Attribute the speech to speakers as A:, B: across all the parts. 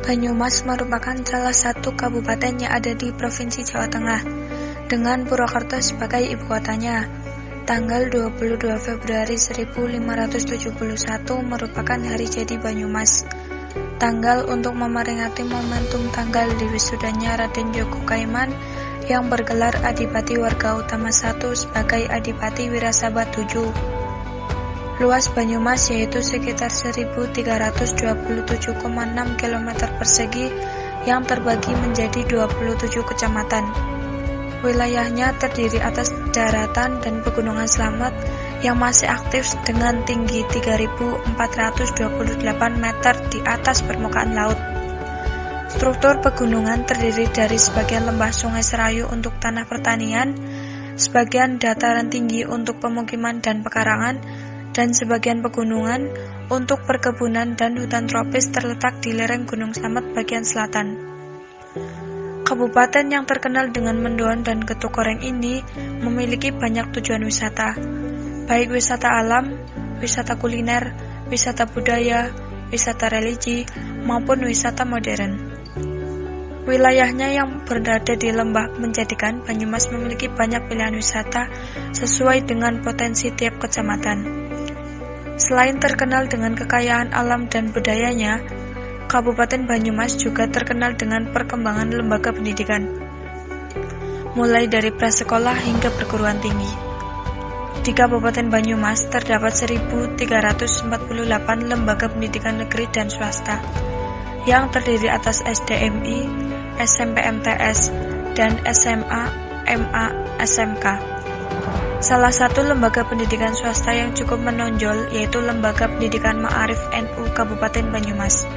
A: Banyumas merupakan salah satu kabupaten yang ada di Provinsi Jawa Tengah, dengan Purwokerto sebagai ibu kotanya. Tanggal 22 Februari 1571 merupakan hari jadi Banyumas. Tanggal untuk memperingati momentum tanggal diwisudanya Raden Djoko Kaimán yang bergelar Adipati Warga Utama I sebagai Adipati Wirasabat VII. Luas Banyumas yaitu sekitar 1327,6 km persegi yang terbagi menjadi 27 kecamatan. Wilayahnya terdiri atas daratan dan pegunungan selamat yang masih aktif dengan tinggi 3.428 meter di atas permukaan laut. Struktur pegunungan terdiri dari sebagian lembah Sungai Serayu untuk tanah pertanian, sebagian dataran tinggi untuk pemukiman dan pekarangan, dan sebagian pegunungan untuk perkebunan dan hutan tropis terletak di lereng Gunung Slamet bagian selatan. Kabupaten yang terkenal dengan mendoan dan getuk goreng ini memiliki banyak tujuan wisata, baik wisata alam, wisata kuliner, wisata budaya, wisata religi, maupun wisata modern. Wilayahnya yang berada di lembah menjadikan Banyumas memiliki banyak pilihan wisata sesuai dengan potensi tiap kecamatan. Selain terkenal dengan kekayaan alam dan budayanya, Kabupaten Banyumas juga terkenal dengan perkembangan lembaga pendidikan, mulai dari prasekolah hingga perguruan tinggi. Di Kabupaten Banyumas terdapat 1.348 lembaga pendidikan negeri dan swasta, yang terdiri atas SDMI, SMP MTS, dan SMA, MA, SMK. Salah satu lembaga pendidikan swasta yang cukup menonjol yaitu Lembaga Pendidikan Ma'arif NU Kabupaten Banyumas.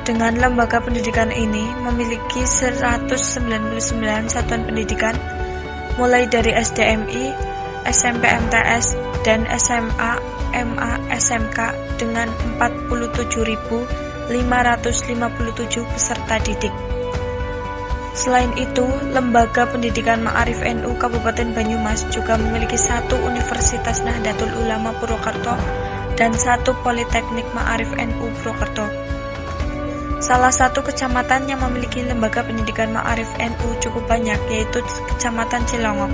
A: Dengan lembaga pendidikan ini memiliki 199 satuan pendidikan, mulai dari SDMI, SMP MTS, dan SMA, MA, SMK dengan 47.557 peserta didik. Selain itu, Lembaga Pendidikan Ma'arif NU Kabupaten Banyumas juga memiliki satu Universitas Nahdlatul Ulama Purwokerto dan satu Politeknik Ma'arif NU Purwokerto. Salah satu kecamatan yang memiliki lembaga pendidikan Ma'arif NU cukup banyak yaitu Kecamatan Cilongok.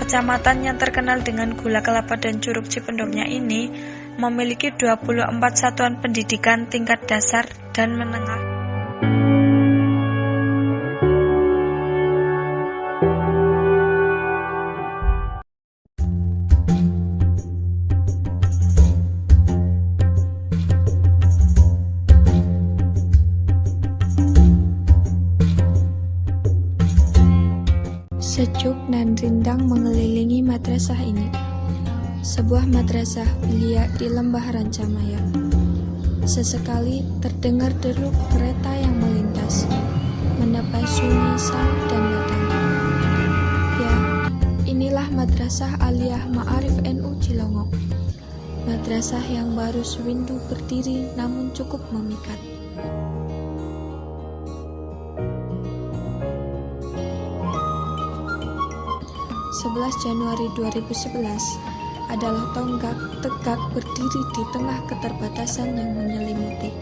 A: Kecamatan yang terkenal dengan gula kelapa dan curug Cipendoknya ini memiliki 24 satuan pendidikan tingkat dasar dan menengah. Sejuk dan rindang mengelilingi madrasah ini. Sebuah madrasah belia di lembah Rancamaya. Sesekali terdengar deruk kereta yang melintas, menepai sunyi sawah dan ladang. Ya, inilah Madrasah Aliyah Ma'arif NU Cilongok. Madrasah yang baru sewindu berdiri namun cukup memikat. 11 Januari 2011 adalah tonggak tegak berdiri di tengah keterbatasan yang menyelimuti.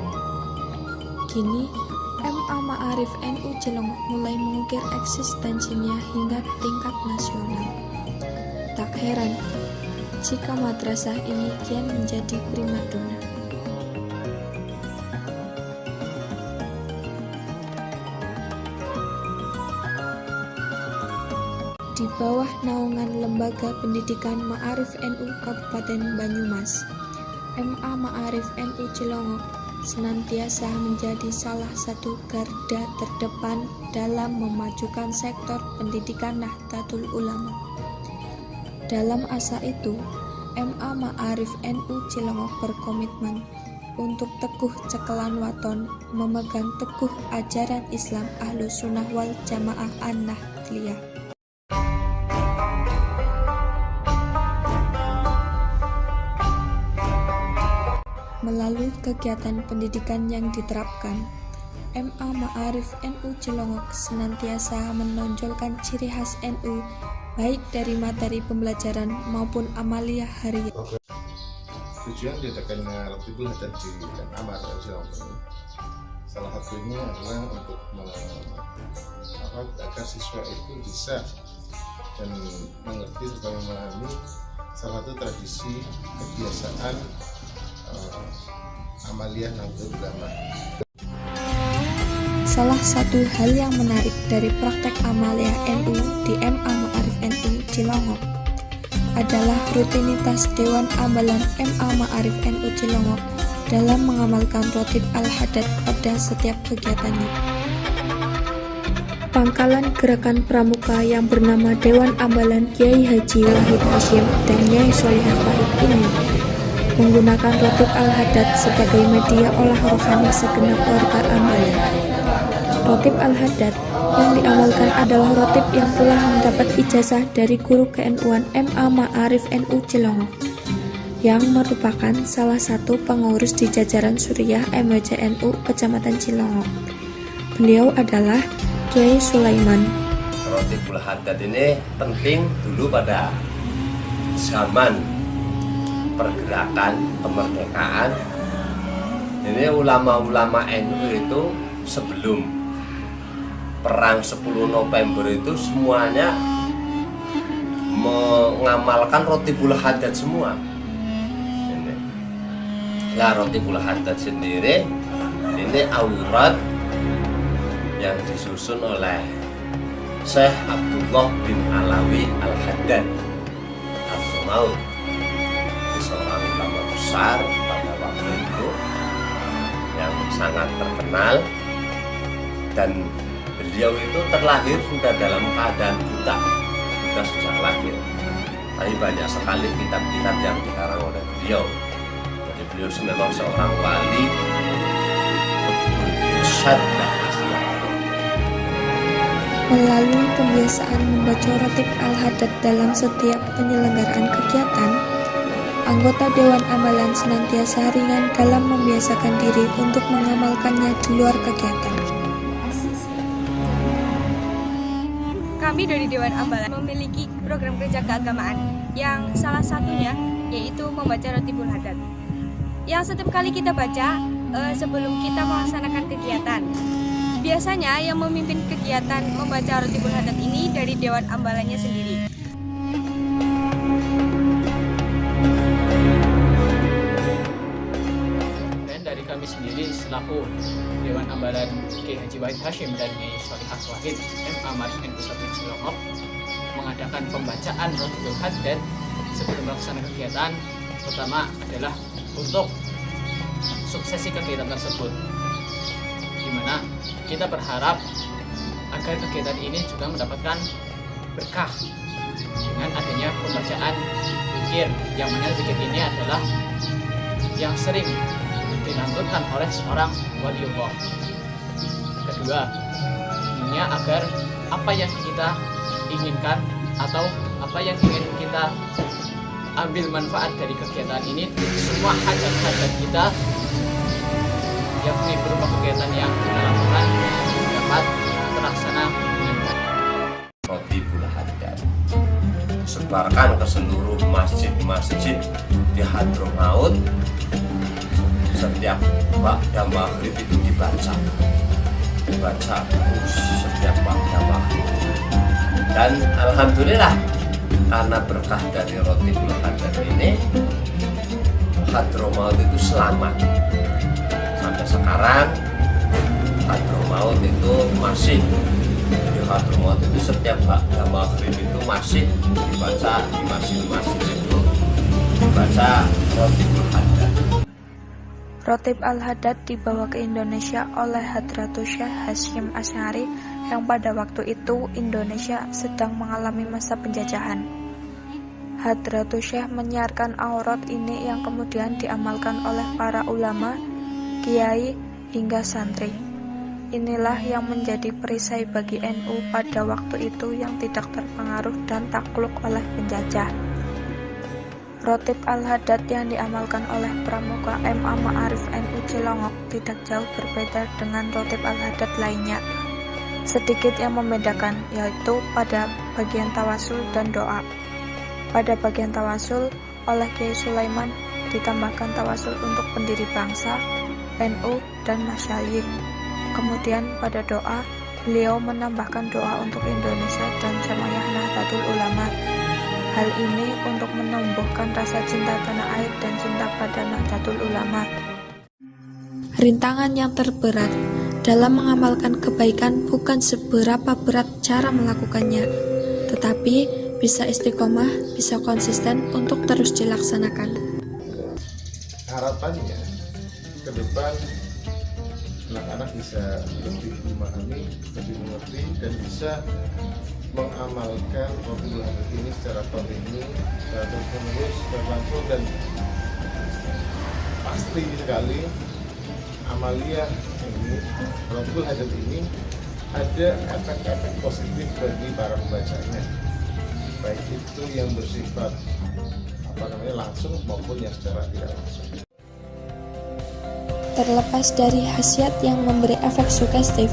A: Kini, MA Ma'arif NU Cilongok mulai mengukir eksistensinya hingga tingkat nasional. Tak heran jika madrasah ini kian menjadi primadona. Di bawah naungan Lembaga Pendidikan Ma'arif NU Kabupaten Banyumas, MA Ma'arif NU Cilongok senantiasa menjadi salah satu garda terdepan dalam memajukan sektor pendidikan Nahdlatul Ulama. Dalam asa itu, MA Ma'arif NU Cilongok berkomitmen untuk teguh cekelan waton memegang teguh ajaran Islam Ahlus Sunnah wal Jamaah An-Nahdliyah. Melalui kegiatan pendidikan yang diterapkan, MA Ma'arif NU Cilongok senantiasa menonjolkan ciri khas NU baik dari materi pembelajaran maupun amaliyah harian.
B: Tujuan ditekannya Rabbul Hadad di MA Ma'arif Cilongok Salah satunya adalah untuk agar siswa itu bisa dan mengerti serta memahami salah satu tradisi kebiasaan amaliyah Nahdlatul Ulama.
A: Salah satu hal yang menarik dari praktek amaliyah NU di MA Ma'arif NU Cilongok adalah rutinitas Dewan Amalan MA Ma'arif NU Cilongok dalam mengamalkan Rotib Al-Haddad pada setiap kegiatannya. Pangkalan gerakan pramuka yang bernama Dewan Amalan Kiai Haji Wahid Hasyim dan Nyai Solihah Wahid ini menggunakan Rotib Al-Haddad sebagai media olah rohani segenap warga amalan. Rotib Al-Haddad yang diamalkan adalah rotib yang telah mendapat ijazah dari guru ke-NU-an MA Ma'arif NU Cilongok, yang merupakan salah satu pengurus di jajaran Suriah MWCNU Kecamatan Cilongok. Beliau adalah Kiai Sulaiman.
C: Rotibul Haddad ini penting dulu pada zaman pergerakan kemerdekaan. Ini ulama-ulama NU itu sebelum perang 10 November itu semuanya mengamalkan Rotibul Haddad semua. Nah, Rotibul Haddad sendiri ini aurat yang disusun oleh Syekh Abdullah bin Alawi Al-Haddad Al-Maut, seorang ulama besar pada waktu itu yang sangat terkenal, dan beliau itu terlahir sudah dalam keadaan buta sejak lahir. Tapi banyak sekali kitab-kitab yang dikarang oleh beliau. Jadi beliau memang seorang wali irsyad.
A: Melalui pembiasaan membaca Rotib Al-Haddad dalam setiap penyelenggaraan kegiatan, anggota Dewan Amalan senantiasa ringan dalam membiasakan diri untuk mengamalkannya di luar kegiatan.
D: Kami dari Dewan Amalan memiliki program kerja keagamaan yang salah satunya yaitu membaca Rotibul Haddad. Yang setiap kali kita baca sebelum kita melaksanakan kegiatan. Biasanya yang memimpin kegiatan membaca Rotibul Haddad ini dari Dewan Amalannya sendiri.
E: Dan dari kami sendiri selaku Dewan Amalan Kiai Haji Wahid Hasyim dan Nyai Solihah Wahid MA Ma'arif NU Cilongok mengadakan pembacaan Rotibul Haddad sebelum melaksanakan kegiatan. Pertama adalah untuk suksesi kegiatan tersebut, di mana kita berharap agar kegiatan ini juga mendapatkan berkah dengan adanya pembacaan zikir, yang mana zikir ini adalah yang sering dilantunkan oleh seorang waliullah. Kedua, ini agar apa yang kita inginkan atau apa yang ingin kita ambil manfaat dari kegiatan ini, semua hajat-hajat kita yakni berupa kegiatan yang kita lakukan dapat terlaksana dengan baik.
C: Rotibul Haddad disebarkan ke seluruh masjid-masjid di Hadramaut. Setiap waktu maghrib itu dibaca terus setiap waktu maghrib. Dan alhamdulillah karena berkah dari Rotibul Haddad ini, Hadramaut itu selamat. Sampai sekarang Hadramaut itu masih di Hadramaut itu setiap waktu maghrib itu masih dibaca di masjid-masjid itu dibaca Rotibul Haddad.
A: Rotib Al-Haddad dibawa ke Indonesia oleh Hadratus Syekh Hasyim Asy'ari yang pada waktu itu Indonesia sedang mengalami masa penjajahan. Hadratus Syekh menyiarkan aurat ini yang kemudian diamalkan oleh para ulama, kiai, hingga santri. Inilah yang menjadi perisai bagi NU pada waktu itu yang tidak terpengaruh dan takluk oleh penjajah. Rotib Al-Haddad yang diamalkan oleh pramuka MA Ma'arif NU Cilongok tidak jauh berbeda dengan Rotib Al-Haddad lainnya. Sedikit yang membedakan, yaitu pada bagian tawasul dan doa. Pada bagian tawasul, oleh Kiai Sulaiman ditambahkan tawasul untuk pendiri bangsa, NU, dan masyayikh. Kemudian pada doa, beliau menambahkan doa untuk Indonesia dan Jamaah Nahdlatul Ulama. Hal ini untuk menumbuhkan rasa cinta tanah air dan cinta pada Nahdlatul Ulama. Rintangan yang terberat dalam mengamalkan kebaikan bukan seberapa berat cara melakukannya, tetapi bisa istiqomah, bisa konsisten untuk terus dilaksanakan.
B: Harapannya ke depan anak-anak bisa lebih memahami, lebih mengerti, dan bisa mengamalkan Rotibul Hadad ini secara kontinu, secara terus-menerus, berlangsung, dan pasti sekali amaliyah ini, Rotibul Hadad ini ada efek-efek positif bagi para pembacanya, baik itu yang bersifat langsung maupun yang secara tidak langsung.
A: Terlepas dari khasiat yang memberi efek sugestif,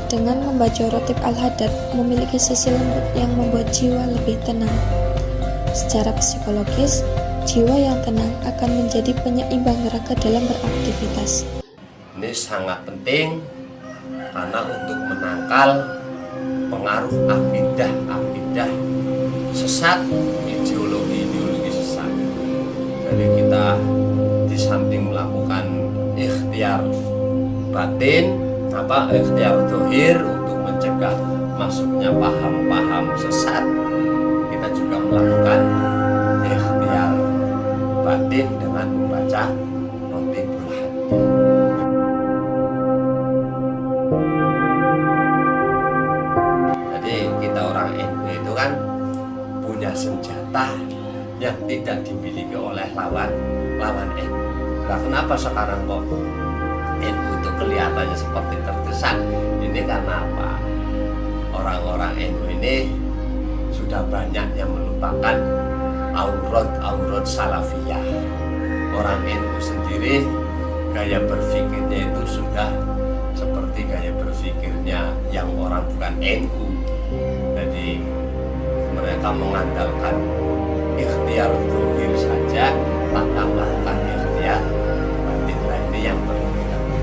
A: dengan membaca Rotib Al-Hadad memiliki sisi lembut yang membuat jiwa lebih tenang. Secara psikologis, jiwa yang tenang akan menjadi penyeimbang raga dalam beraktivitas.
C: Ini sangat penting karena untuk menangkal pengaruh akidah sesat, ideologi sesat. Jadi kita di samping melakukan ikhtiar batin, ikhtiar zahir untuk mencegah masuknya paham-paham sesat, kita juga melakukan ikhtiar batin dengan membaca Rotibul Hadad. Jadi kita orang NU itu kan punya senjata yang tidak dimiliki oleh lawan NU. Nah, kenapa sekarang kok NU itu kelihatannya seperti terdesak? Ini karena apa? Orang-orang NU ini sudah banyak yang melupakan aurat salafiyah. Orang NU sendiri gaya berpikirnya itu sudah seperti gaya berpikirnya yang orang bukan NU. Jadi mereka mengandalkan ikhtiar zahir saja tanpa melakukan ikhtiar batin. Ini yang perlu kita lakukan.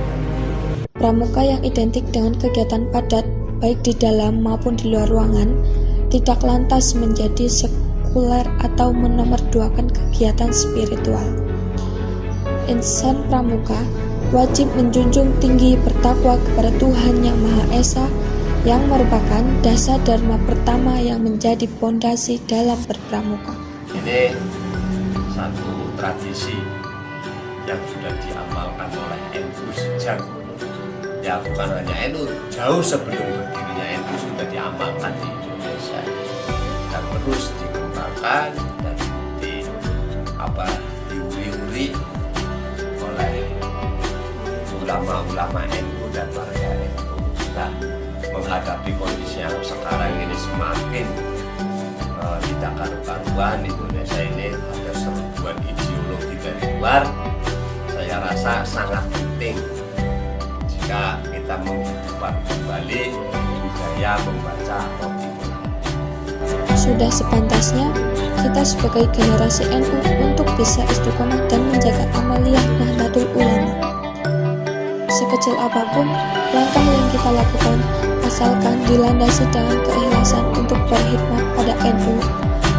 A: Pramuka yang identik dengan kegiatan padat, baik di dalam maupun di luar ruangan, tidak lantas menjadi sekuler atau menomorduakan kegiatan spiritual. Insan pramuka wajib menjunjung tinggi bertakwa kepada Tuhan Yang Maha Esa, yang merupakan dasar dharma pertama yang menjadi pondasi dalam berpramuka.
C: Ini satu tradisi yang sudah diamalkan oleh NU sejak, ya bukan hanya NU, jauh sebelum berdirinya NU sudah diamalkan di Indonesia dan terus dikembangkan dan diuri-uri oleh ulama-ulama NU dan warga NU. Nah, menghadapi kondisi yang sekarang ini semakin tidak karu-karuan, Indonesia ini ada serbuan ideologi dari luar. Saya rasa sangat penting jika kita menghidupkan kembali budaya membaca Rotibul Hadad.
A: Sudah sepantasnya kita sebagai generasi NU untuk bisa istiqomah dan menjaga amaliyah Nahdlatul Ulama. Sekecil apapun langkah yang kita lakukan, asalkan dilandasi dengan keikhlasan untuk berkhidmat pada NU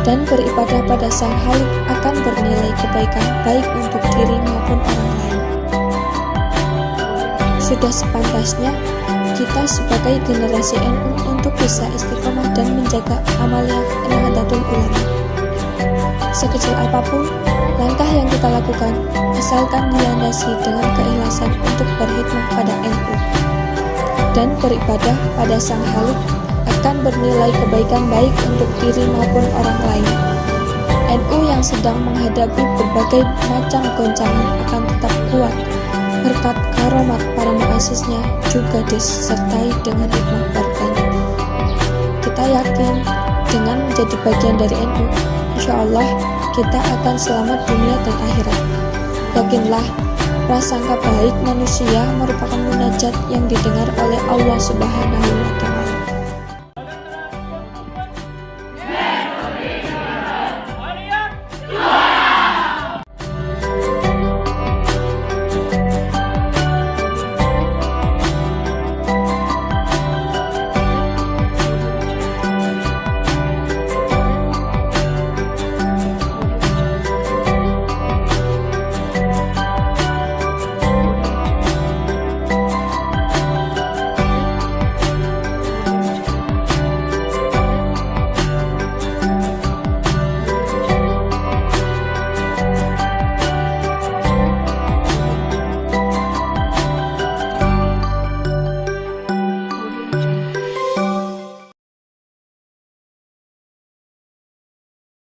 A: dan beribadah pada Sang Khalik, akan bernilai kebaikan baik untuk diri maupun orang lain. Sudah sepantasnya kita sebagai generasi NU untuk bisa istiqomah dan menjaga amaliyah Nahdlatul Ulama. Sekecil apapun langkah yang kita lakukan, asalkan dilandasi dengan keikhlasan untuk berkhidmat pada NU dan beribadah pada Sang Khalik, akan bernilai kebaikan baik untuk diri maupun orang lain. NU yang sedang menghadapi berbagai macam goncangan akan tetap kuat berkat karomat para muasisnya, juga disertai dengan hikmah berkahnya. Kita yakin dengan menjadi bagian dari NU, insya Allah kita akan selamat dunia dan akhirat. Yakinlah, prasangka baik manusia merupakan munajat yang didengar oleh Allah Subhanahu wa Ta'ala.